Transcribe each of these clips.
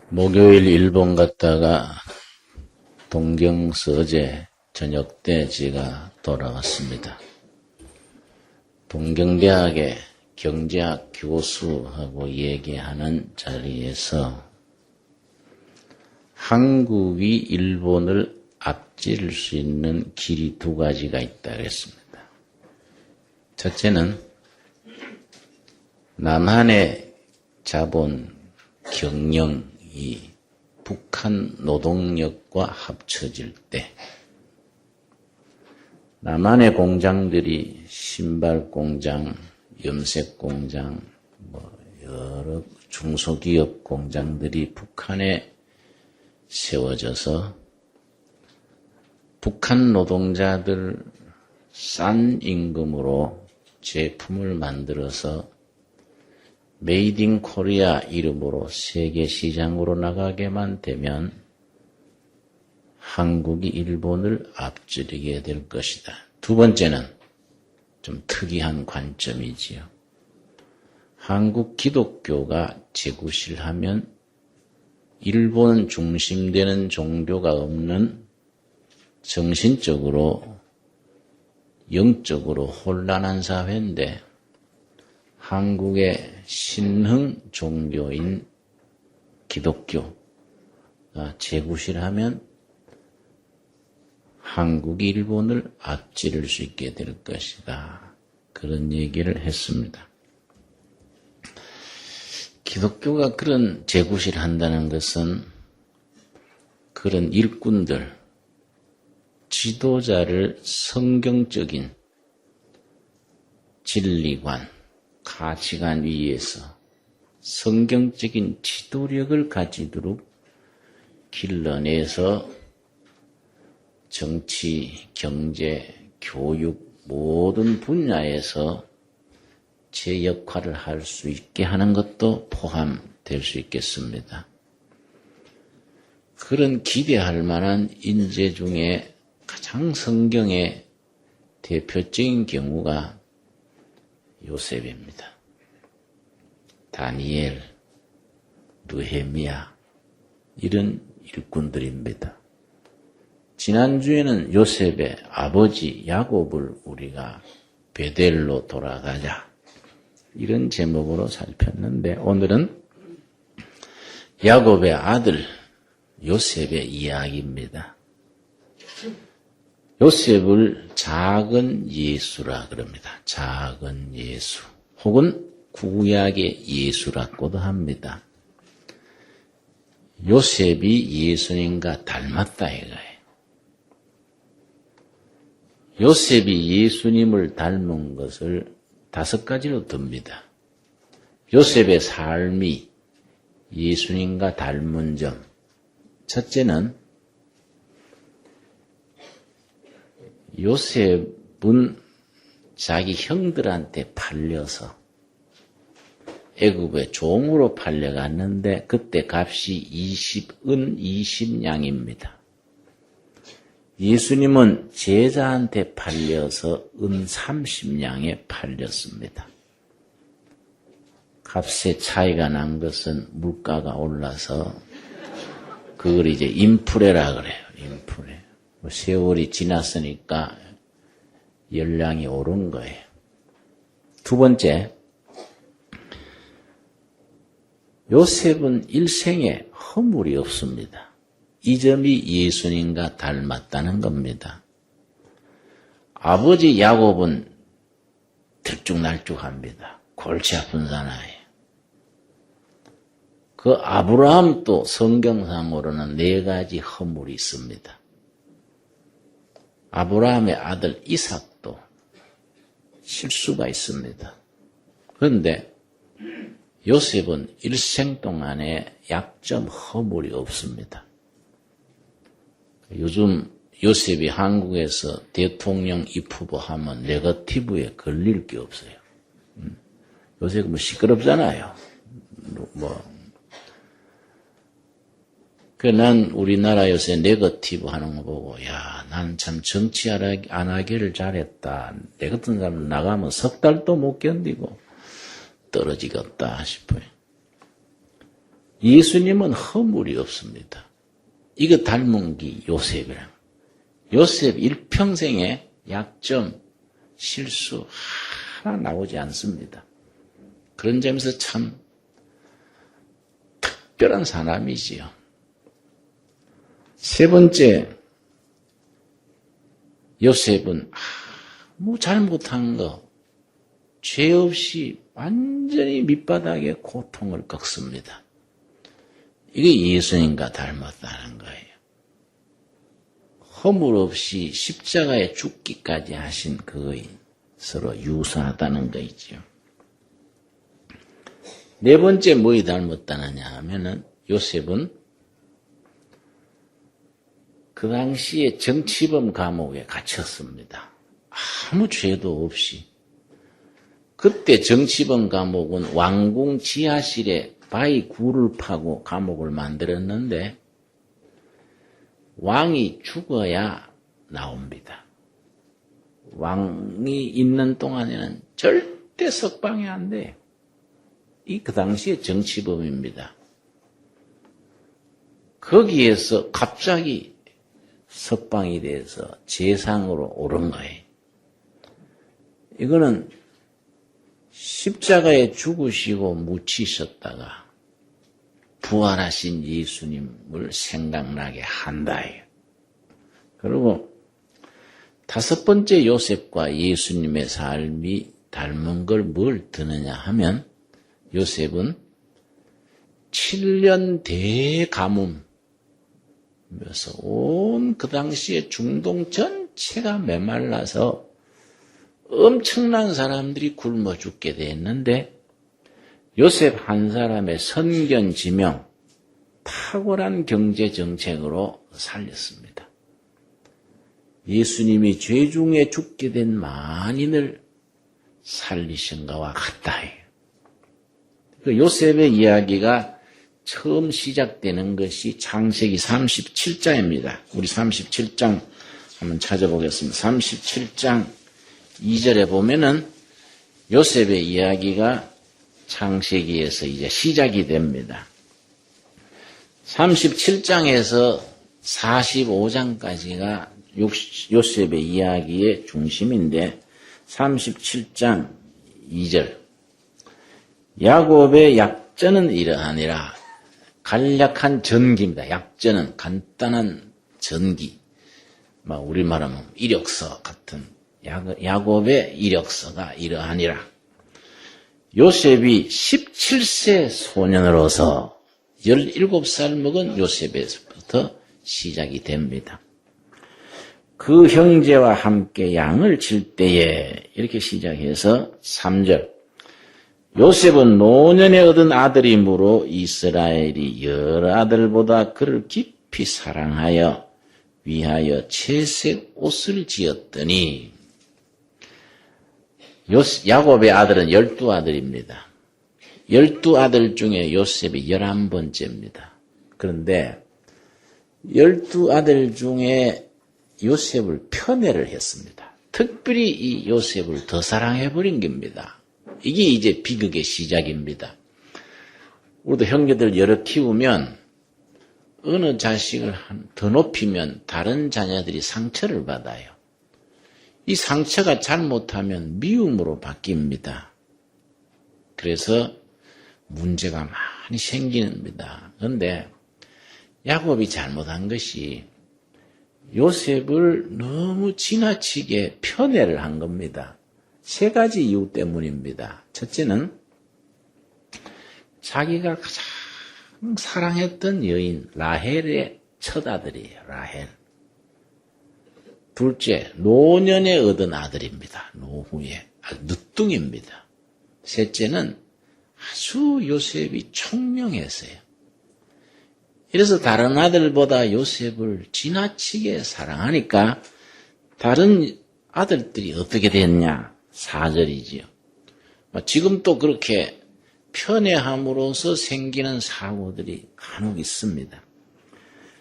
목요일 일본 갔다가 동경서 어제 저녁 때 제가 돌아왔습니다. 동경대학의 경제학 교수하고 얘기하는 자리에서 한국이 일본을 앞질 수 있는 길이 두 가지가 있다고 했습니다. 첫째는 남한의 자본 경영이 북한 노동력과 합쳐질 때 남한의 공장들이 신발 공장, 염색 공장, 여러 중소기업 공장들이 북한에 세워져서 북한 노동자들 싼 임금으로 제품을 만들어서 메이드 인 코리아 이름으로 세계 시장으로 나가게만 되면 한국이 일본을 앞지르게 될 것이다. 두 번째는 좀 특이한 관점이지요. 한국 기독교가 재구실하면 일본 중심되는 종교가 없는 정신적으로 영적으로 혼란한 사회인데 한국의 신흥 종교인 기독교가 재구실하면 한국이 일본을 앞지를 수 있게 될 것이다. 그런 얘기를 했습니다. 기독교가 그런 재구실한다는 것은 그런 일꾼들, 지도자를 성경적인 진리관, 가치관 위에서 성경적인 지도력을 가지도록 길러내서 정치, 경제, 교육 모든 분야에서 제 역할을 할 수 있게 하는 것도 포함될 수 있겠습니다. 그런 기대할 만한 인재 중에 가장 성경의 대표적인 경우가 요셉입니다. 다니엘, 느헤미야 이런 일꾼들입니다. 지난주에는 요셉의 아버지 야곱을 우리가 베델로 돌아가자 이런 제목으로 살폈는데 오늘은 야곱의 아들 요셉의 이야기입니다. 요셉을 작은 예수라 그럽니다. 작은 예수 혹은 구약의 예수라고도 합니다. 요셉이 예수님과 닮았다 이거예요. 요셉이 예수님을 닮은 것을 5가지로 듭니다. 요셉의 삶이 예수님과 닮은 점. 첫째는 요셉은 자기 형들한테 팔려서 애굽의 종으로 팔려갔는데 그때 값이 20은 20냥입니다. 예수님은 제자한테 팔려서 은 30냥에 팔렸습니다. 값의 차이가 난 것은 물가가 올라서 그걸 이제 인프레라 그래요. 인프레. 세월이 지났으니까 열량이 오른 거예요. 두 번째, 요셉은 일생에 허물이 없습니다. 이 점이 예수님과 닮았다는 겁니다. 아버지 야곱은 들쭉날쭉합니다. 골치 아픈 사나이에요. 그 아브라함도 성경상으로는 4가지 허물이 있습니다. 아브라함의 아들 이삭도 실수가 있습니다. 그런데 요셉은 일생 동안에 약점 허물이 없습니다. 요즘 요셉이 한국에서 대통령 입후보 하면 네거티브에 걸릴 게 없어요. 요셉은 시끄럽잖아요. 난 우리나라 요새 네거티브 하는 거 보고, 난 참 정치 안 하기를 잘했다. 내 같은 사람 나가면 3달도 못 견디고 떨어지겠다 싶어요. 예수님은 허물이 없습니다. 이거 닮은 게 요셉이랑. 요셉 일평생에 약점, 실수 하나 나오지 않습니다. 그런 점에서 참 특별한 사람이지요. 세 번째, 요셉은 아무 잘못한 거, 죄 없이 완전히 밑바닥에 고통을 겪습니다. 이게 예수님과 닮았다는 거예요. 허물 없이 십자가에 죽기까지 하신 그의 서로 유사하다는 거이죠. 네 번째 뭐에 닮았다느냐 하면은 요셉은 그 당시에 정치범 감옥에 갇혔습니다. 아무 죄도 없이. 그때 정치범 감옥은 왕궁 지하실에 바위 굴을 파고 감옥을 만들었는데 왕이 죽어야 나옵니다. 왕이 있는 동안에는 절대 석방이 안 돼요. 이 그 당시에 정치범입니다. 거기에서 갑자기 석방이 돼서 재상으로 오른 거예요. 이거는 십자가에 죽으시고 묻히셨다가 부활하신 예수님을 생각나게 한다예요. 그리고 다섯 번째 요셉과 예수님의 삶이 닮은 걸 뭘 드느냐 하면 요셉은 7년 대가뭄 그래서 온 그 당시에 중동 전체가 메말라서 엄청난 사람들이 굶어 죽게 됐는데 요셉 한 사람의 선견지명, 탁월한 경제정책으로 살렸습니다. 예수님이 죄 중에 죽게 된 만인을 살리신 것과 같다 해요. 그 요셉의 이야기가 처음 시작되는 것이 창세기 37장입니다. 우리 37장 한번 찾아보겠습니다. 37장 2절에 보면은 요셉의 이야기가 창세기에서 이제 시작이 됩니다. 37장에서 45장까지가 요셉의 이야기의 중심인데 37장 2절 야곱의 약전은 이러하니라. 간략한 전기입니다. 약전은 간단한 전기. 우리말하면 이력서 같은 야곱의 이력서가 이러하니라. 요셉이 17세 소년으로서 17살 먹은 요셉에서부터 시작이 됩니다. 그 형제와 함께 양을 칠 때에 이렇게 시작해서 3절 요셉은 노년에 얻은 아들이므로 이스라엘이 여러 아들보다 그를 깊이 사랑하여 위하여 채색 옷을 지었더니 야곱의 아들은 12아들입니다. 12아들 중에 요셉이 11번째입니다. 그런데 12아들 중에 요셉을 편애를 했습니다. 특별히 이 요셉을 더 사랑해버린 겁니다. 이게 이제 비극의 시작입니다. 우리도 형제들 여러 키우면 어느 자식을 더 높이면 다른 자녀들이 상처를 받아요. 이 상처가 잘못하면 미움으로 바뀝니다. 그래서 문제가 많이 생깁니다. 그런데 야곱이 잘못한 것이 요셉을 너무 지나치게 편애를 한 겁니다. 세 가지 이유 때문입니다. 첫째는 자기가 가장 사랑했던 여인 라헬의 첫 아들이에요. 라헬. 둘째, 노년에 얻은 아들입니다. 노후에. 늦둥입니다. 셋째는 아주 요셉이 총명했어요. 이래서 다른 아들보다 요셉을 지나치게 사랑하니까 다른 아들들이 어떻게 됐냐? 4절이지요. 지금 또 그렇게 편애함으로써 생기는 사고들이 간혹 있습니다.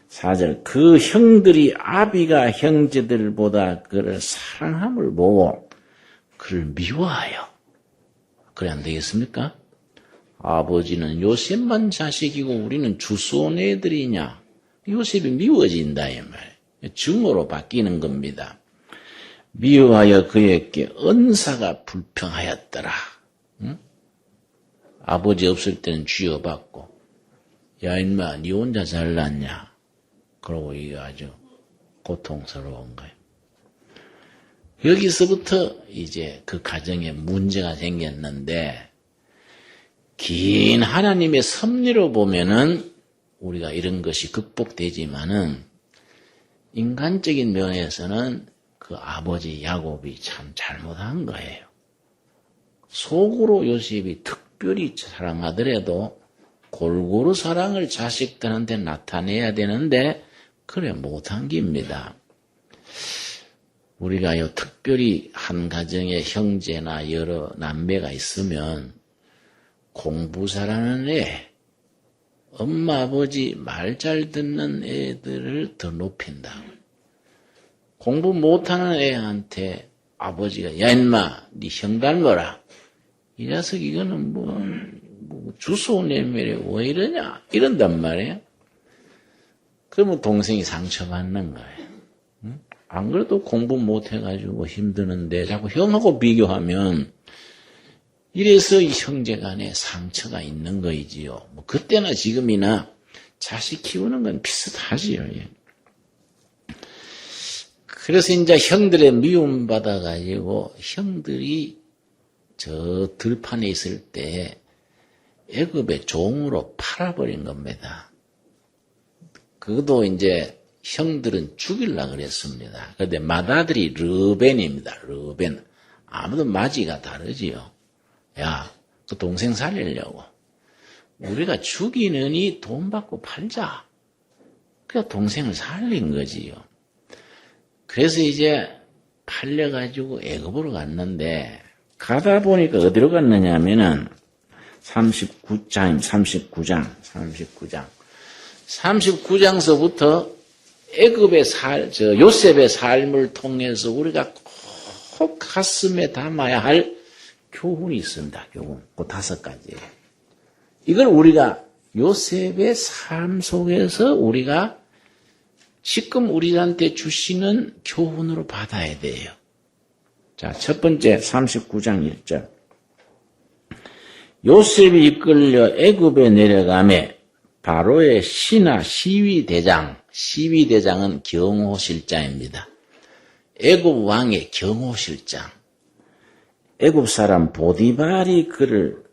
4절 그 형들이 아비가 형제들보다 그를 사랑함을 보고 그를 미워하여 그래 안 되겠습니까? 아버지는 요셉만 자식이고 우리는 주소온 애들이냐. 요셉이 미워진다 이 말이에요. 증오로 바뀌는 겁니다. 미워하여 그에게 은사가 불평하였더라. 응? 아버지 없을 때는 쥐어받고 야 인마 니 혼자 잘났냐. 그러고 이게 아주 고통스러운 거예요. 여기서부터 이제 그 가정에 문제가 생겼는데 긴 하나님의 섭리로 보면은 우리가 이런 것이 극복되지만은 인간적인 면에서는 그 아버지 야곱이 참 잘못한 거예요. 속으로 요셉이 특별히 사랑하더라도 골고루 사랑을 자식들한테 나타내야 되는데 그래 못한 겁니다. 우리가요 특별히 한 가정에 형제나 여러 남매가 있으면 공부 잘하는 애, 엄마 아버지 말 잘 듣는 애들을 더 높인다. 공부 못하는 애한테 아버지가 야 인마 네 형 닮아라. 이 녀석 이거는 뭐 주소 내밀에 왜 이러냐 이런단 말이에요. 그러면 동생이 상처받는 거예요. 응? 안 그래도 공부 못해가지고 힘드는데 자꾸 형하고 비교하면 이래서 이 형제 간에 상처가 있는 거이지요. 뭐 그때나 지금이나 자식 키우는 건 비슷하지요. 예. 그래서 이제 형들의 미움 받아가지고 형들이 저 들판에 있을 때 애굽의 종으로 팔아버린 겁니다. 그것도 이제 형들은 죽이려고 그랬습니다. 그런데 맏아들이 르벤입니다. 르벤. 아무도 마지가 다르지요. 야, 그 동생 살리려고. 우리가 죽이느니 돈 받고 팔자. 그래서 동생을 살린 거지요. 그래서 이제 팔려가지고 애굽으로 갔는데, 가다 보니까 어디로 갔느냐 하면은, 39장서부터 애굽의 요셉의 삶을 통해서 우리가 꼭 가슴에 담아야 할 교훈이 있습니다. 교훈. 그 5가지. 이걸 우리가 요셉의 삶 속에서 우리가 지금 우리한테 주시는 교훈으로 받아야 돼요. 자, 첫 번째 39장 1절. 요셉이 이끌려 애굽에 내려가매 바로의 신하 시위대장은 경호실장입니다. 애굽 왕의 경호실장. 애굽 사람 보디발이 그를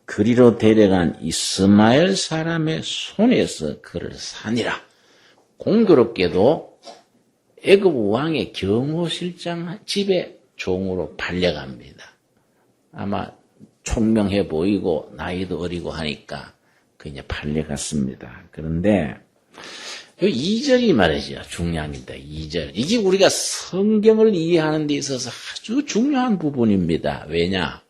그리로 데려간 이스마엘 사람의 손에서 그를 산이라. 공교롭게도 애굽 왕의 경호실장 집에 종으로 팔려갑니다. 아마 총명해 보이고 나이도 어리고 하니까 그 이제 팔려갔습니다. 그런데 이 2절이 말이죠. 중요합니다. 2절. 이게 우리가 성경을 이해하는 데 있어서 아주 중요한 부분입니다. 왜냐?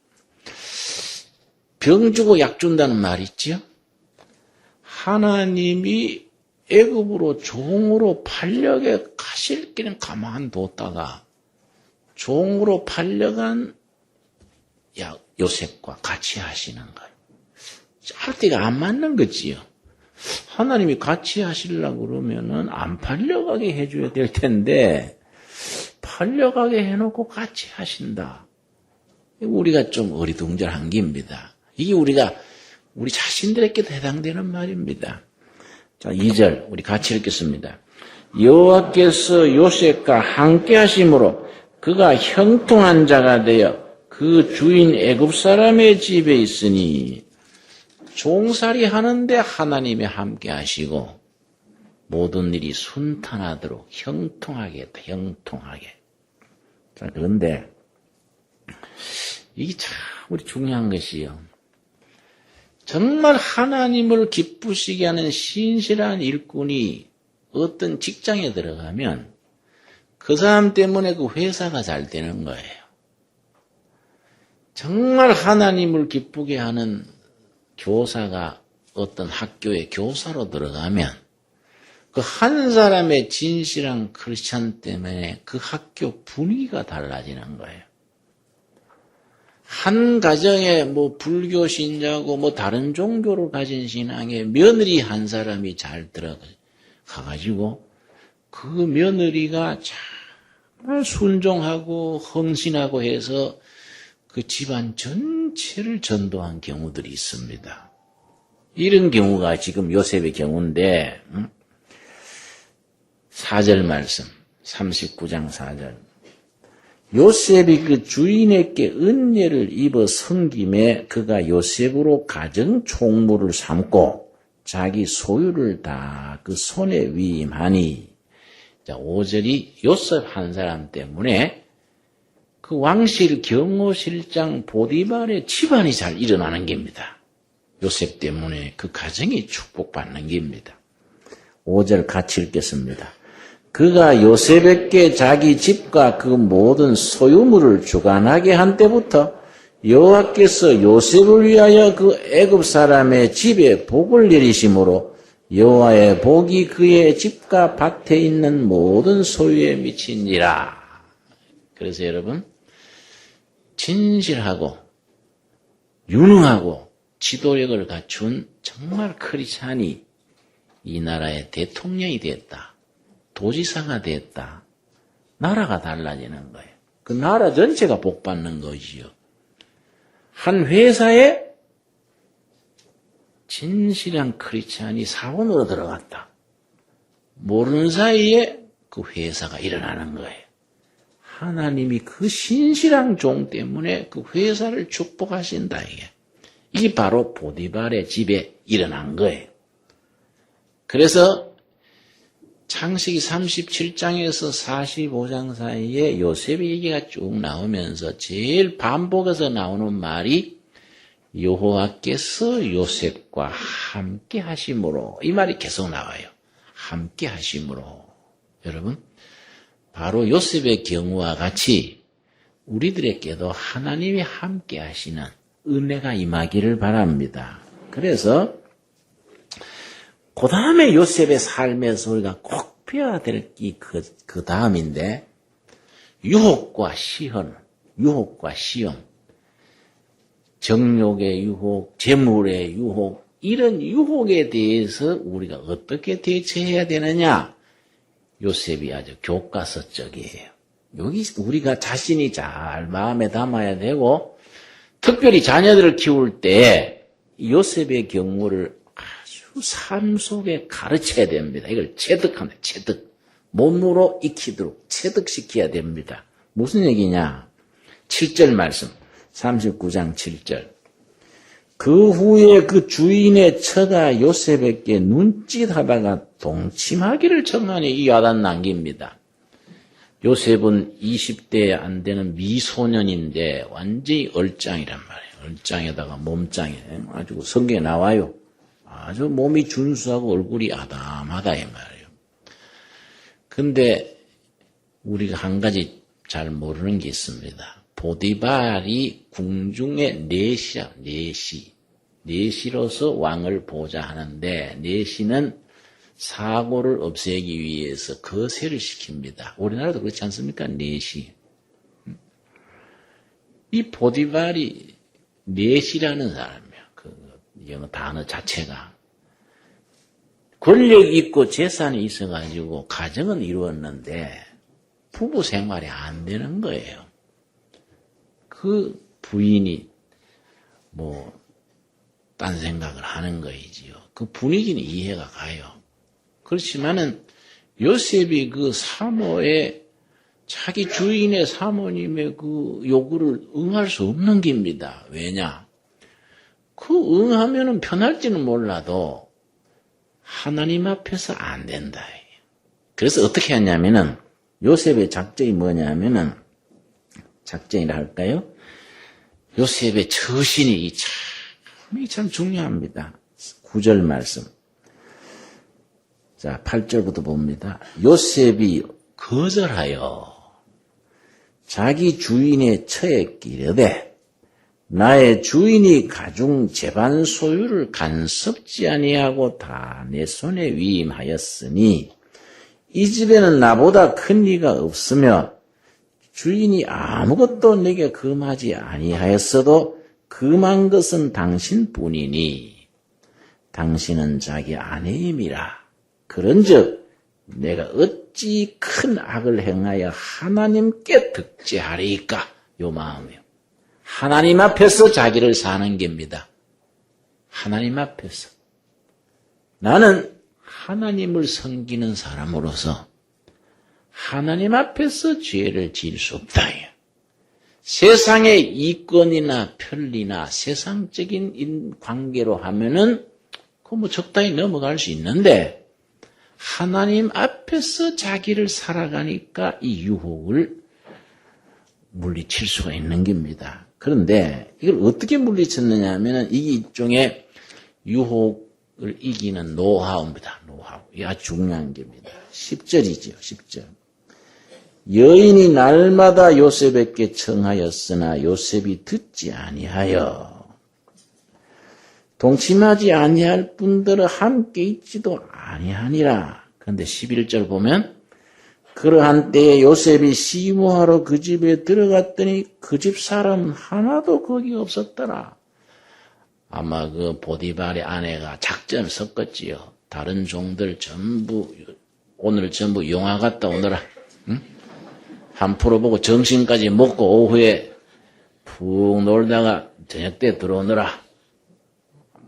병 주고 약 준다는 말 있죠? 하나님이 애굽으로 종으로 팔려게 가실 길은 가만뒀다가 종으로 팔려간 요셉과 같이 하시는 거예요. 짤때가 안 맞는 거지요. 하나님이 같이 하시려고 그러면은 안 팔려가게 해줘야 될 텐데 팔려가게 해놓고 같이 하신다. 우리가 좀 어리둥절한 겁니다. 이게 우리 자신들에게도 해당되는 말입니다. 자, 2절 우리 같이 읽겠습니다. 여호와께서 요셉과 함께 하심으로 그가 형통한 자가 되어 그 주인 애굽 사람의 집에 있으니 종살이 하는데 하나님이 함께 하시고 모든 일이 순탄하도록 형통하게 했다. 형통하게. 자, 그런데 이게 참 우리 중요한 것이요. 정말 하나님을 기쁘시게 하는 신실한 일꾼이 어떤 직장에 들어가면 그 사람 때문에 그 회사가 잘 되는 거예요. 정말 하나님을 기쁘게 하는 교사가 어떤 학교에 교사로 들어가면 그 한 사람의 진실한 크리스찬 때문에 그 학교 분위기가 달라지는 거예요. 한 가정에 뭐 불교 신자고 뭐 다른 종교를 가진 신앙에 며느리 한 사람이 잘 들어가가지고 그 며느리가 정말 순종하고 헌신하고 해서 그 집안 전체를 전도한 경우들이 있습니다. 이런 경우가 지금 요셉의 경우인데 4절 말씀 39장 4절 요셉이 그 주인에게 은혜를 입어 섬김에 그가 요셉으로 가정 총무를 삼고 자기 소유를 다 그 손에 위임하니 5절이 요셉 한 사람 때문에 그 왕실 경호실장 보디발의 집안이 잘 일어나는 겁니다. 요셉 때문에 그 가정이 축복받는 겁니다. 5절 같이 읽겠습니다. 그가 요셉에게 자기 집과 그 모든 소유물을 주관하게 한 때부터 여호와께서 요셉을 위하여 그 애굽 사람의 집에 복을 내리심으로 여호와의 복이 그의 집과 밭에 있는 모든 소유에 미치니라. 그래서 여러분 진실하고 유능하고 지도력을 갖춘 정말 크리스찬이 이 나라의 대통령이 됐다. 도지사가 됐다. 나라가 달라지는 거예요. 그 나라 전체가 복받는 것이요. 한 회사에 진실한 크리스찬이 사원으로 들어갔다. 모르는 사이에 그 회사가 일어나는 거예요. 하나님이 그 신실한 종 때문에 그 회사를 축복하신다. 이게 바로 보디발의 집에 일어난 거예요. 그래서 창세기 37장에서 45장 사이에 요셉의 얘기가 쭉 나오면서 제일 반복해서 나오는 말이 여호와께서 요셉과 함께 하심으로 이 말이 계속 나와요. 함께 하심으로. 여러분 바로 요셉의 경우와 같이 우리들에게도 하나님이 함께 하시는 은혜가 임하기를 바랍니다. 그래서 그 다음에 요셉의 삶에서 우리가 꼭 배워야 될 게 그 다음인데 유혹과 시험, 정욕의 유혹, 재물의 유혹 이런 유혹에 대해서 우리가 어떻게 대처해야 되느냐 요셉이 아주 교과서적이에요. 여기 우리가 자신이 잘 마음에 담아야 되고 특별히 자녀들을 키울 때 요셉의 경우를 아주 삶 속에 가르쳐야 됩니다. 이걸 체득합니다. 체득. 몸으로 익히도록 체득시켜야 됩니다. 무슨 얘기냐? 7절 말씀 39장 7절 그 후에 그 주인의 처가 요셉에게 눈짓하다가 동침하기를 청하니 이 야단 남깁니다. 요셉은 20대 안 되는 미소년인데 완전히 얼짱이란 말이에요. 얼짱에다가 몸짱이 아주 성경에 나와요. 아주 몸이 준수하고 얼굴이 아담하다 이 말이에요. 근데 우리가 한 가지 잘 모르는 게 있습니다. 보디발이 궁중의 내시야, 내시로서 왕을 보자 하는데 내시는 사고를 없애기 위해서 거세를 시킵니다. 우리나라도 그렇지 않습니까? 내시. 이 보디발이 내시라는 사람이야. 그 영어 단어 자체가. 권력 있고 재산이 있어가지고 가정은 이루었는데 부부 생활이 안 되는 거예요. 그 부인이 딴 생각을 하는 거이지요. 그 분위기는 이해가 가요. 그렇지만은 요셉이 그 사모의 자기 주인의 사모님의 그 요구를 응할 수 없는 겁니다. 왜냐? 그 응하면은 편할지는 몰라도 하나님 앞에서 안 된다. 그래서 어떻게 했냐면은 요셉의 작전이 뭐냐면은 작전이라 할까요? 요셉의 처신이 참 중요합니다. 9절 말씀. 자, 8절부터 봅니다. 요셉이 거절하여 자기 주인의 처에 끼려되 나의 주인이 가중 재반 소유를 간섭지 아니하고 다 내 손에 위임하였으니 이 집에는 나보다 큰 이가 없으며 주인이 아무것도 내게 금하지 아니하였어도 금한 것은 당신뿐이니 당신은 자기 아내임이라. 그런즉 내가 어찌 큰 악을 행하여 하나님께 득죄하리이까? 요 마음이요. 하나님 앞에서 자기를 사는 겁니다. 하나님 앞에서. 나는 하나님을 섬기는 사람으로서 하나님 앞에서 죄를 지을 수 없다. 세상의 이권이나 편리나 세상적인 관계로 하면은 그 뭐 적당히 넘어갈 수 있는데 하나님 앞에서 자기를 살아가니까 이 유혹을 물리칠 수가 있는 겁니다. 그런데 이걸 어떻게 물리쳤느냐 하면은 이게 일종의 유혹을 이기는 노하우입니다. 노하우. 이게 아주 중요한 겁니다. 10절이죠. 10절. 여인이 날마다 요셉에게 청하였으나 요셉이 듣지 아니하여 동침하지 아니할 분들은 함께 있지도 아니하니라. 그런데 11절 보면 그러한 때에 요셉이 시무하러 그 집에 들어갔더니 그 집 사람 하나도 거기 없었더라. 아마 그 보디발의 아내가 작전을 섞었지요. 다른 종들 전부 오늘 전부 영화 갔다 오너라. 응? 한 프로 보고 점심까지 먹고 오후에 푹 놀다가 저녁 때 들어오느라.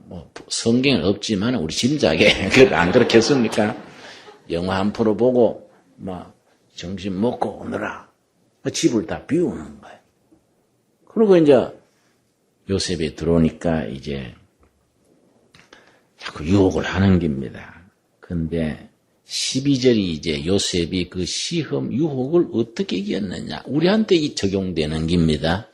뭐 성경은 없지만 우리 짐작에 안 그렇겠습니까? 영화 한 프로 보고 막 점심 먹고 오느라 집을 다 비우는 거예요. 그리고 이제 요셉이 들어오니까 이제 자꾸 유혹을 하는 겁니다. 근데 12절이 이제 요셉이 그 시험 유혹을 어떻게 이겼느냐. 우리한테 이 적용되는 겁니다.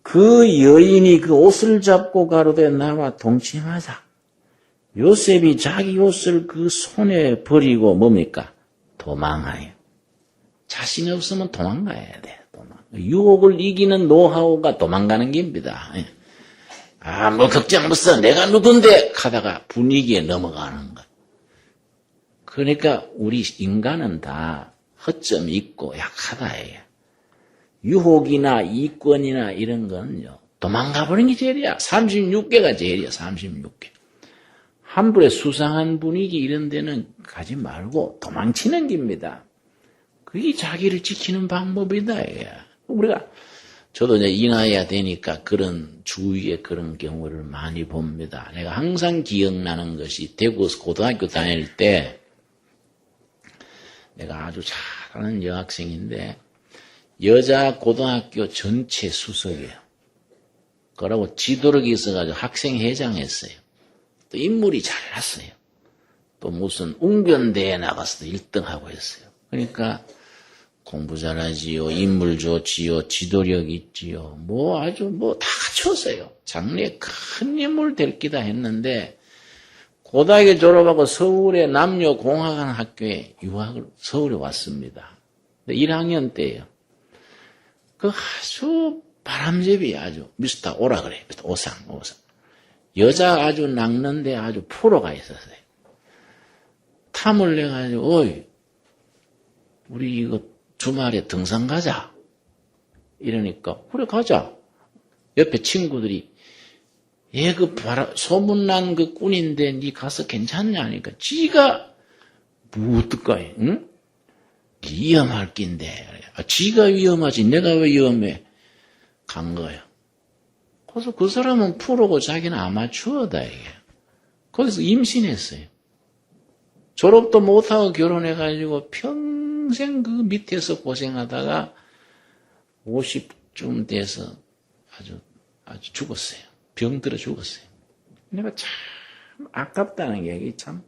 그 여인이 그 옷을 잡고 가로되 나와 동침하자. 요셉이 자기 옷을 그 손에 버리고 뭡니까? 도망가요. 자신 없으면 도망가야 돼. 유혹을 이기는 노하우가 도망가는 겁니다. 아, 뭐 걱정 없어. 내가 누군데 하다가 분위기에 넘어가는 거. 그러니까 우리 인간은 다 허점이 있고 약하다예요. 유혹이나 이권이나 이런 건요. 도망가 버리는 게 제일이야. 36개가 제일이야. 36개. 함부로 수상한 분위기 이런 데는 가지 말고 도망치는 겁니다. 그게 자기를 지키는 방법이다. 우리가 저도 이제 이 나이가 되니까 그런 주위에 그런 경우를 많이 봅니다. 내가 항상 기억나는 것이 대구에서 고등학교 다닐 때 내가 아주 잘하는 여학생인데 여자 고등학교 전체 수석이에요. 그러고 지도력이 있어가지고 학생회장 했어요. 또 인물이 잘났어요. 또 무슨 웅변대회에 나가서도 1등하고 했어요. 그러니까 공부 잘하지요, 인물 좋지요, 지도력 있지요, 뭐 아주 뭐 다 갖췄어요. 장래에 큰 인물 될 기다 했는데 고등학교 졸업하고 서울의 남녀공학원 학교에 유학을 서울에 왔습니다. 1학년 때예요. 그 아주 바람잡이 아주 미스터 오라 그래. 미스터 오상. 여자 아주 낚는데 아주 프로가 있었어요. 탐을 내가지고 어이 우리 이거 주말에 등산 가자. 이러니까 그래 가자. 옆에 친구들이 얘 그 소문난 그 꾼인데 니 가서 괜찮냐 하니까 지가 뭐 어떨까? 응? 위험할 낀데. 지가 위험하지 내가 왜 위험해? 간 거예요. 그래서 그 사람은 프로고 자기는 아마추어다 이게. 거기서 임신했어요. 졸업도 못하고 결혼해가지고 평생 그 밑에서 고생하다가 50쯤 돼서 아주 죽었어요. 병들어 죽었어요. 내가 참 아깝다는 게 참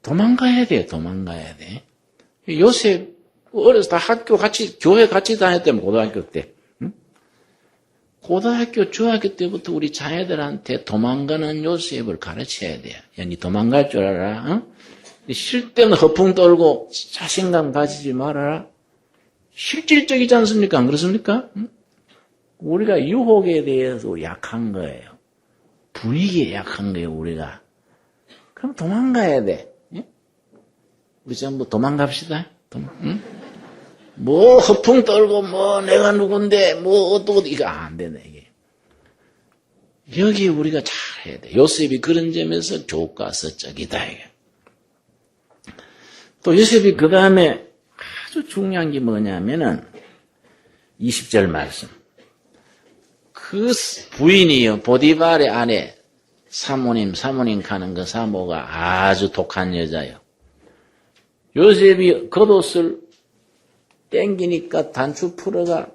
도망가야 돼. 요셉 어려서 다 학교 같이 교회 같이 다녔다면 고등학교 때. 고등학교 중학교 때부터 우리 자녀들한테 도망가는 요셉을 가르쳐야 돼요. 야, 니 도망갈 줄 알아? 쉴 때는 허풍 떨고 자신감 가지지 말아라. 실질적이지 않습니까? 안 그렇습니까? 우리가 유혹에 대해서 약한 거예요. 분위기에 약한 거예요, 우리가. 그럼 도망가야 돼. 우리 전부 도망갑시다. 뭐 허풍 떨고 뭐 내가 누군데 뭐 어떠고 이거 안 되네 이게. 여기 우리가 잘 해야 돼. 요셉이 그런 점에서 교과서적이다 이게. 또 요셉이 그 다음에 아주 중요한 게 뭐냐면은 20절 말씀. 그 부인이요 보디발의 아내 사모님 가는 그 사모가 아주 독한 여자요. 요셉이 겉옷을 땡기니까 단추 풀어가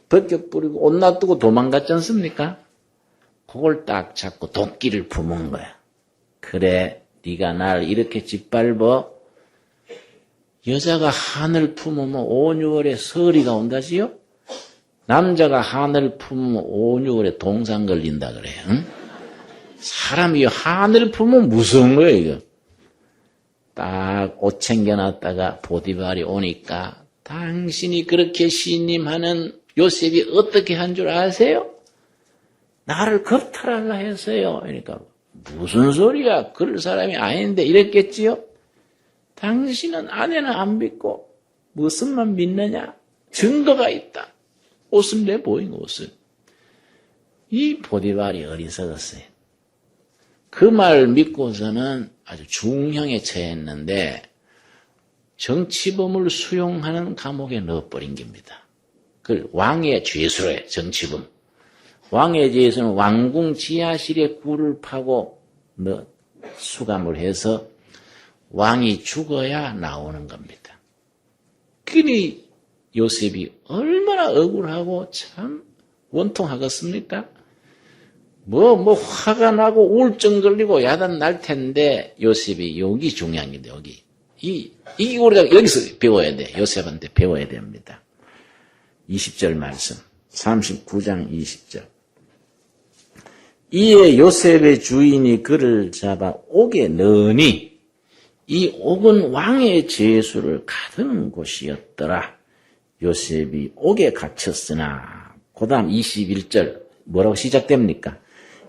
벗겨 뿌리고 옷 놔두고 도망갔지 않습니까? 그걸 딱 잡고 도끼를 품은 거야. 그래 네가 날 이렇게 짓밟어? 여자가 한을 품으면 5, 6월에 서리가 온다지요? 남자가 한을 품으면 5, 6월에 동상 걸린다 그래. 응? 사람이 한을 품으면 무서운 거예요 이거. 딱 옷 챙겨놨다가 보디발이 오니까 당신이 그렇게 신임하는 요셉이 어떻게 한 줄 아세요? 나를 겁탈하려 했어요. 그러니까 무슨 소리야? 그럴 사람이 아닌데 이랬겠지요? 당신은 아내는 안 믿고 무슨만 믿느냐? 증거가 있다. 옷을 내보인 옷을. 이 보디발이 어리석었어요. 그 말 믿고서는 아주 중형에 처했는데 정치범을 수용하는 감옥에 넣어버린 겁니다. 그 왕의 죄수래 정치범. 왕의 죄수는 왕궁 지하실에 굴을 파고 수감을 해서 왕이 죽어야 나오는 겁니다. 그니 요셉이 얼마나 억울하고 참 원통하겠습니까? 뭐 화가 나고 우울증 걸리고 야단 날 텐데 요셉이 여기 중요한 게 여기. 이게 우리가 여기서 배워야 돼. 요셉한테 배워야 됩니다. 20절 말씀. 39장 20절. 이에 요셉의 주인이 그를 잡아 옥에 넣으니 이 옥은 왕의 죄수를 가두는 곳이었더라. 요셉이 옥에 갇혔으나 그 다음 21절 뭐라고 시작됩니까?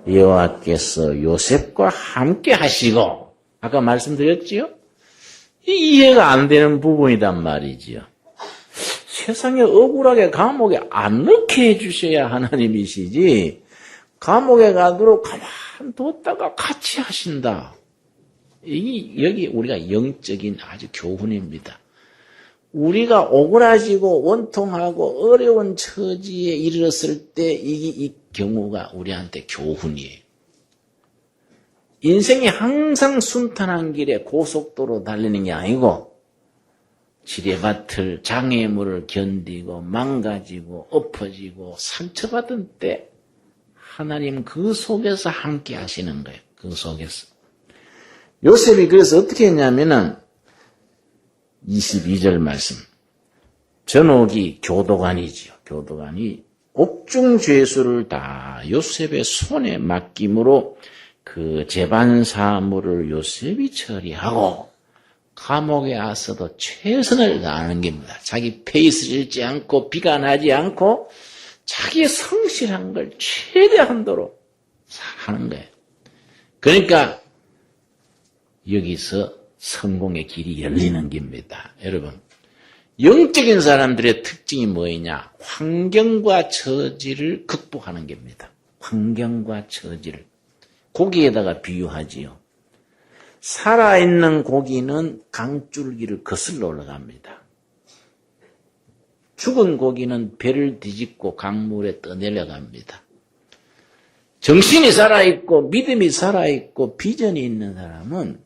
여호와께서 요셉과 함께 하시고 아까 말씀드렸지요? 이해가 안 되는 부분이란 말이지요. 세상에 억울하게 감옥에 안 넣게 해주셔야 하나님이시지 감옥에 가도록 가만 뒀다가 같이 하신다. 여기 우리가 영적인 아주 교훈입니다. 우리가 오그라지고 원통하고 어려운 처지에 이르렀을 때 이 경우가 우리한테 교훈이에요. 인생이 항상 순탄한 길에 고속도로 달리는 게 아니고 지뢰밭을 장애물을 견디고 망가지고 엎어지고 상처받은 때 하나님 그 속에서 함께 하시는 거예요. 그 속에서. 요셉이 그래서 어떻게 했냐면은 22절 말씀. 전옥이 교도관이지요. 교도관이 옥중 죄수를 다 요셉의 손에 맡김으로 그 재반 사무를 요셉이 처리하고 감옥에 와서도 최선을 다하는 겁니다. 자기 페이스 잃지 않고 비관하지 않고 자기의 성실한 걸 최대한도로 하는 거예요. 그러니까 여기서 성공의 길이 열리는 겁니다. 여러분, 영적인 사람들의 특징이 뭐냐? 환경과 처지를 극복하는 겁니다. 환경과 처지를. 고기에다가 비유하지요. 살아있는 고기는 강줄기를 거슬러 올라갑니다. 죽은 고기는 배를 뒤집고 강물에 떠내려갑니다. 정신이 살아있고 믿음이 살아있고 비전이 있는 사람은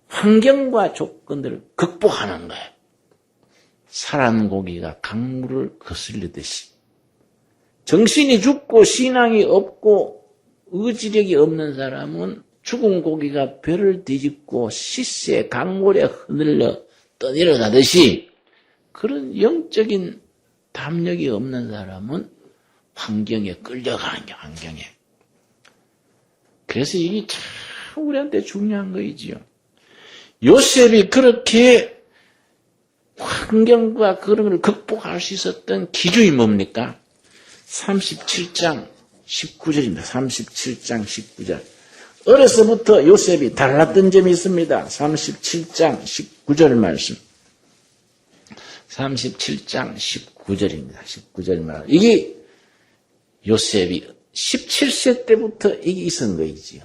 환경과 조건들을 극복하는 거예요. 살아있는 고기가 강물을 거슬리듯이. 정신이 죽고 신앙이 없고 의지력이 없는 사람은 죽은 고기가 배를 뒤집고 시세 강물에 흔들려 떠내려가듯이 그런 영적인 담력이 없는 사람은 환경에 끌려가는 게 환경에. 그래서 이게 참 우리한테 중요한 거이지요. 요셉이 그렇게 환경과 그런 걸 극복할 수 있었던 기준이 뭡니까? 37장 19절입니다. 37장 19절. 어려서부터 요셉이 달랐던 점이 있습니다. 37장 19절 말씀. 37장 19절입니다. 19절 말. 이게 요셉이 17세 때부터 이게 있은 거이지요.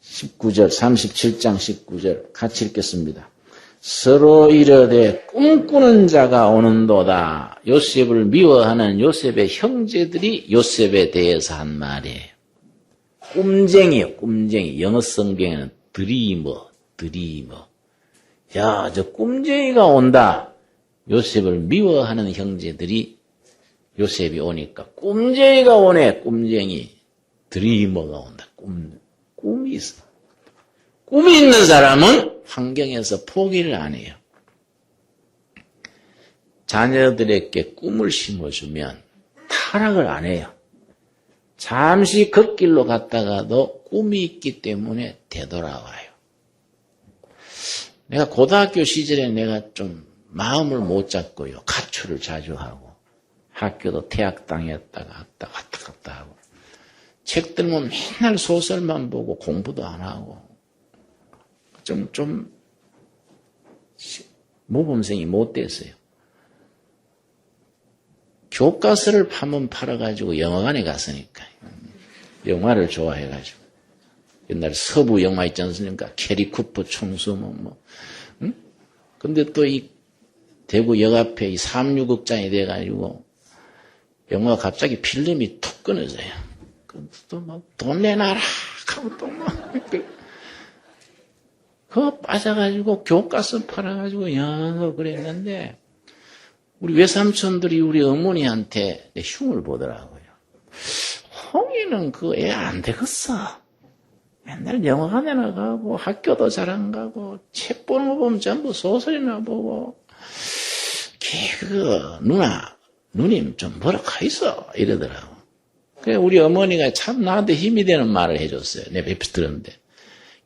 19절, 37장 19절 같이 읽겠습니다. 서로 이르되 꿈꾸는 자가 오는도다. 요셉을 미워하는 요셉의 형제들이 요셉에 대해서 한 말이에요. 꿈쟁이요, 꿈쟁이. 영어 성경에는 드리머. 야, 저 꿈쟁이가 온다. 요셉을 미워하는 형제들이 요셉이 오니까 꿈쟁이가 오네, 꿈쟁이. 드리머가 온다. 꿈이 있어. 꿈이 있는 사람은 환경에서 포기를 안 해요. 자녀들에게 꿈을 심어주면 타락을 안 해요. 잠시 걷길로 갔다가도 꿈이 있기 때문에 되돌아와요. 내가 고등학교 시절에 내가 좀 마음을 못 잡고요. 가출을 자주 하고 학교도 퇴학당했다가 왔다 갔다 하고 책 들면 맨날 소설만 보고 공부도 안 하고 좀 모범생이 못 됐어요. 교과서를 한번 팔아가지고 영화관에 갔으니까 영화를 좋아해가지고 옛날 서부 영화 있지 않습니까? 캐리 쿠퍼 총수 응? 근데 또 이 대구 역 앞에 이 366극장이 돼가지고 영화가 갑자기 필름이 툭 끊어져요. 또 막 돈 내놔라 하고 또 막 그거 빠져가지고 교과서 팔아가지고 영어 그랬는데 우리 외삼촌들이 우리 어머니한테 흉을 보더라고요. 홍이는 그 애 안 되겠어. 맨날 영화관에 나가고 학교도 잘 안 가고 책 보는 거 보면 전부 소설이나 보고 누님 좀 뭐라 가 있어 이러더라고. 그래 우리 어머니가 참 나한테 힘이 되는 말을 해줬어요. 내 뵙시 들었는데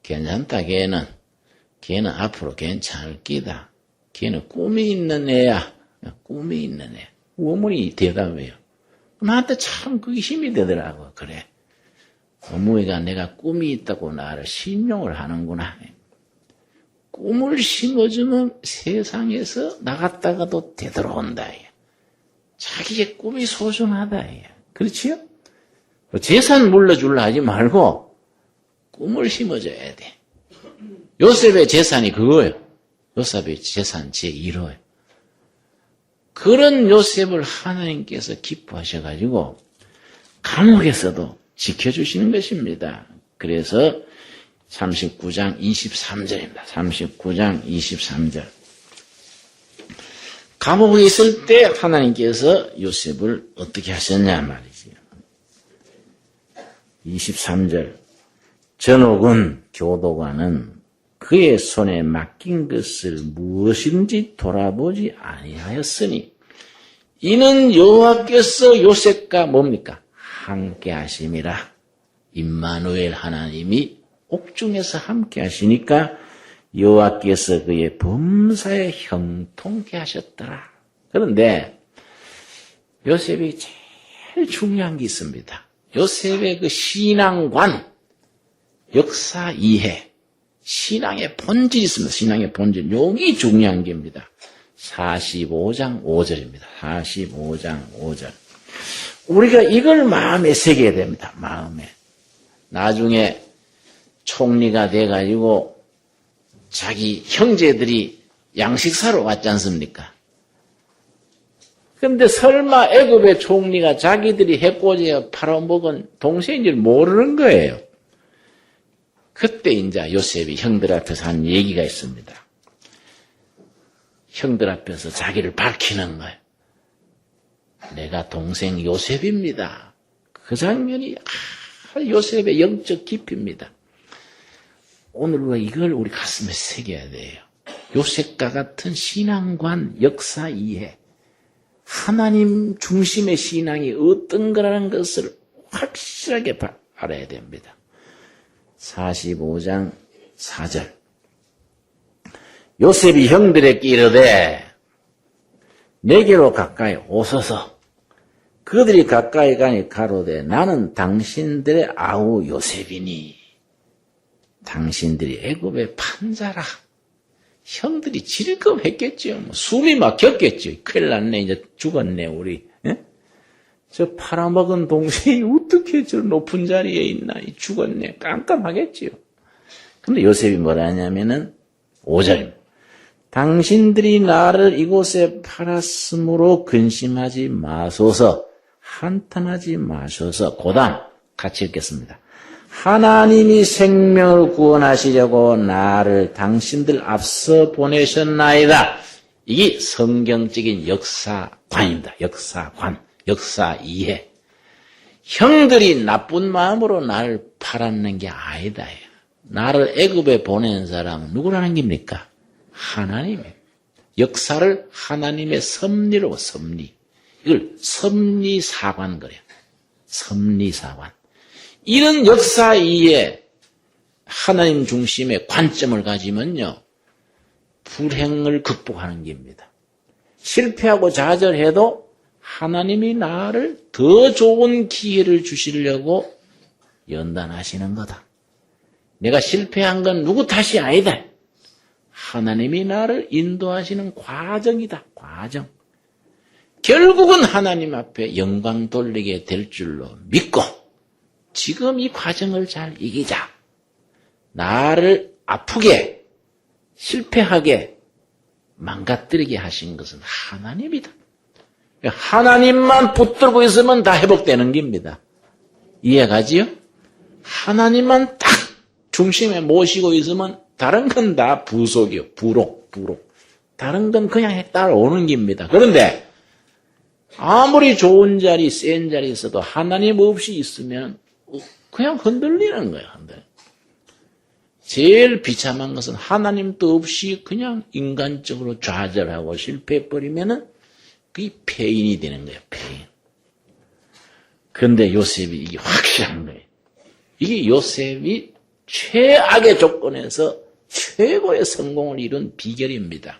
괜찮다 걔는 앞으로 괜찮을 끼다. 걔는 꿈이 있는 애야. 꿈이 있는 애. 어머니 대답해요. 나한테 참 그게 힘이 되더라고. 그래. 어머니가 내가 꿈이 있다고 나를 신용을 하는구나. 꿈을 심어주면 세상에서 나갔다가도 되돌아온다. 자기의 꿈이 소중하다. 그렇지요? 재산 물려주려 하지 말고 꿈을 심어줘야 돼. 요셉의 재산이 그거예요. 요셉의 재산 제1호예요. 그런 요셉을 하나님께서 기뻐하셔가지고 감옥에서도 지켜주시는 것입니다. 그래서 39장 23절입니다. 39장 23절. 감옥에 있을 때 하나님께서 요셉을 어떻게 하셨냐 말이지요. 23절. 전옥은 교도관은 그의 손에 맡긴 것을 무엇인지 돌아보지 아니하였으니 이는 여호와께서 요셉과 뭡니까? 함께 하심이라. 임마누엘 하나님이 옥중에서 함께 하시니까 여호와께서 그의 범사에 형통케 하셨더라. 그런데 요셉이 제일 중요한 게 있습니다. 요셉의 그 신앙관, 역사 이해, 신앙의 본질이 있습니다. 신앙의 본질. 여기 중요한 게입니다. 45장 5절입니다. 45장 5절. 우리가 이걸 마음에 새겨야 됩니다. 마음에. 나중에 총리가 돼가지고 자기 형제들이 양식 사러 왔지 않습니까? 근데 설마 애굽의 총리가 자기들이 해코지에 팔아먹은 동생인 줄 모르는 거예요. 그때 이제 요셉이 형들 앞에서 한 얘기가 있습니다. 형들 앞에서 자기를 밝히는 거예요. 내가 동생 요셉입니다. 그 장면이 요셉의 영적 깊이입니다. 오늘 우리가 이걸 우리 가슴에 새겨야 돼요. 요셉과 같은 신앙관, 역사 이해, 하나님 중심의 신앙이 어떤 거라는 것을 확실하게 알아야 됩니다. 45장 4절. 요셉이 형들에게 이르되 내게로 가까이 오소서. 그들이 가까이 가니 가로되 나는 당신들의 아우 요셉이니 당신들이 애굽의 판자라. 형들이 질겁했겠죠. 뭐 숨이 막혔겠죠. 큰일 났네, 이제 죽었네, 우리. 예? 저 팔아먹은 동생이 어떻게 저 높은 자리에 있나, 죽었네. 깜깜하겠지요. 근데 요셉이 뭐라 하냐면은, 5절입니다. 당신들이 나를 이곳에 팔았으므로 근심하지 마소서, 한탄하지 마소서. 고단 같이 읽겠습니다. 하나님이 생명을 구원하시려고 나를 당신들 앞서 보내셨나이다. 이게 성경적인 역사관입니다. 역사관, 역사 이해. 형들이 나쁜 마음으로 나를 팔았는 게 아니다. 나를 애굽에 보낸 사람은 누구라는 겁니까? 하나님이에요. 역사를 하나님의 섭리로 섭리. 이걸 섭리사관 그래요. 섭리사관. 이런 역사 이해 하나님 중심의 관점을 가지면요. 불행을 극복하는 겁니다. 실패하고 좌절해도 하나님이 나를 더 좋은 기회를 주시려고 연단하시는 거다. 내가 실패한 건 누구 탓이 아니다. 하나님이 나를 인도하시는 과정이다. 과정. 결국은 하나님 앞에 영광 돌리게 될 줄로 믿고 지금 이 과정을 잘 이기자. 나를 아프게, 실패하게, 망가뜨리게 하신 것은 하나님이다. 하나님만 붙들고 있으면 다 회복되는 겁니다. 이해가지요? 하나님만 딱 중심에 모시고 있으면 다른 건 다 부속이요. 부록. 다른 건 그냥 따라오는 겁니다. 그런데 아무리 좋은 자리, 센 자리 있어도 하나님 없이 있으면 그냥 흔들리는 거예요. 제일 비참한 것은 하나님도 없이 그냥 인간적으로 좌절하고 실패해버리면은 그게 폐인이 되는 거예요. 폐인. 그런데 요셉이 이게 확실한 거예요. 이게 요셉이 최악의 조건에서 최고의 성공을 이룬 비결입니다.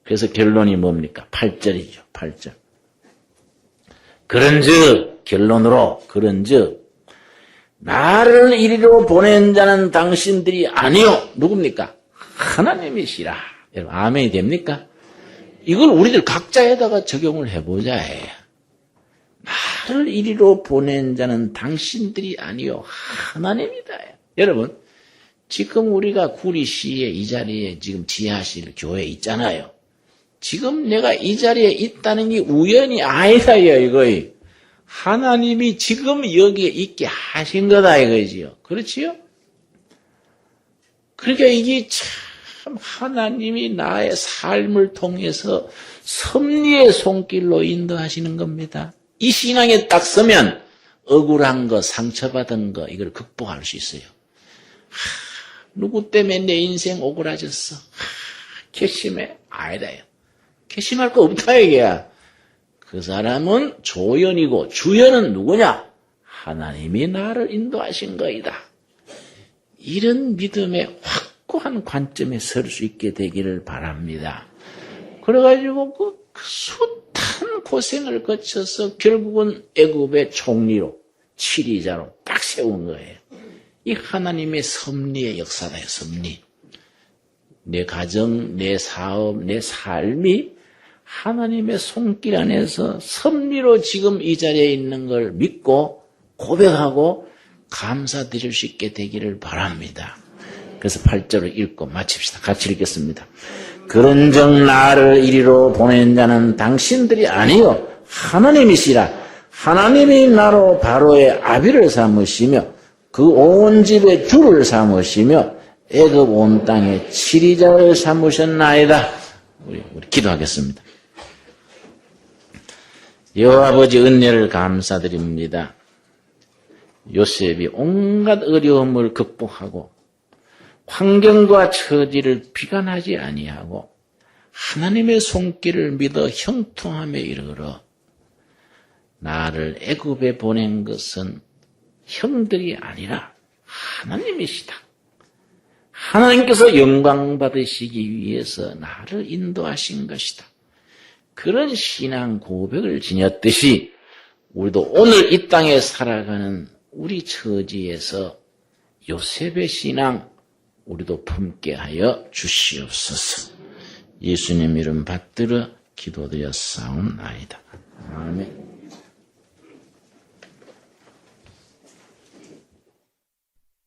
그래서 결론이 뭡니까? 8절이죠. 8절. 그런즉 결론으로 그런즉 나를 이리로 보낸 자는 당신들이 아니요. 누굽니까? 하나님이시라. 여러분 아멘이 됩니까? 이걸 우리들 각자에다가 적용을 해보자 해요. 나를 이리로 보낸 자는 당신들이 아니요. 하나님이다. 여러분 지금 우리가 구리시에 이 자리에 지금 지하실 교회에 있잖아요. 지금 내가 이 자리에 있다는 게 우연이 아니다요. 이거요. 하나님이 지금 여기에 있게 하신 거다 이거지요. 그렇지요? 그러니까 이게 참 하나님이 나의 삶을 통해서 섭리의 손길로 인도하시는 겁니다. 이 신앙에 딱 서면 억울한 거, 상처받은 거 이걸 극복할 수 있어요. 누구 때문에 내 인생 억울해졌어? 괘씸해? 아니다요. 괘씸할 거 없다 이게야. 그 사람은 조연이고 주연은 누구냐? 하나님이 나를 인도하신 거이다. 이런 믿음의 확고한 관점에 설 수 있게 되기를 바랍니다. 그래가지고 그 숱한 고생을 거쳐서 결국은 애굽의 총리로 치리자로 딱 세운 거예요. 이 하나님의 섭리의 역사다요. 섭리. 내 가정, 내 사업, 내 삶이 하나님의 손길 안에서 섭리로 지금 이 자리에 있는 걸 믿고 고백하고 감사드릴 수 있게 되기를 바랍니다. 그래서 8절을 읽고 마칩시다. 같이 읽겠습니다. 그런즉 나를 이리로 보낸 자는 당신들이 아니요 하나님이시라. 하나님이 나로 바로의 아비를 삼으시며 그 온 집의 주를 삼으시며 애굽 온 땅의 치리자를 삼으셨나이다. 우리 기도하겠습니다. 여호와 아버지 은혜를 감사드립니다. 요셉이 온갖 어려움을 극복하고 환경과 처지를 비관하지 아니하고 하나님의 손길을 믿어 형통함에 이르러 나를 애굽에 보낸 것은 형들이 아니라 하나님이시다. 하나님께서 영광 받으시기 위해서 나를 인도하신 것이다. 그런 신앙 고백을 지녔듯이 우리도 오늘 이 땅에 살아가는 우리 처지에서 요셉의 신앙, 우리도 품게 하여 주시옵소서. 예수님 이름 받들어 기도드렸사옵나이다. 아멘.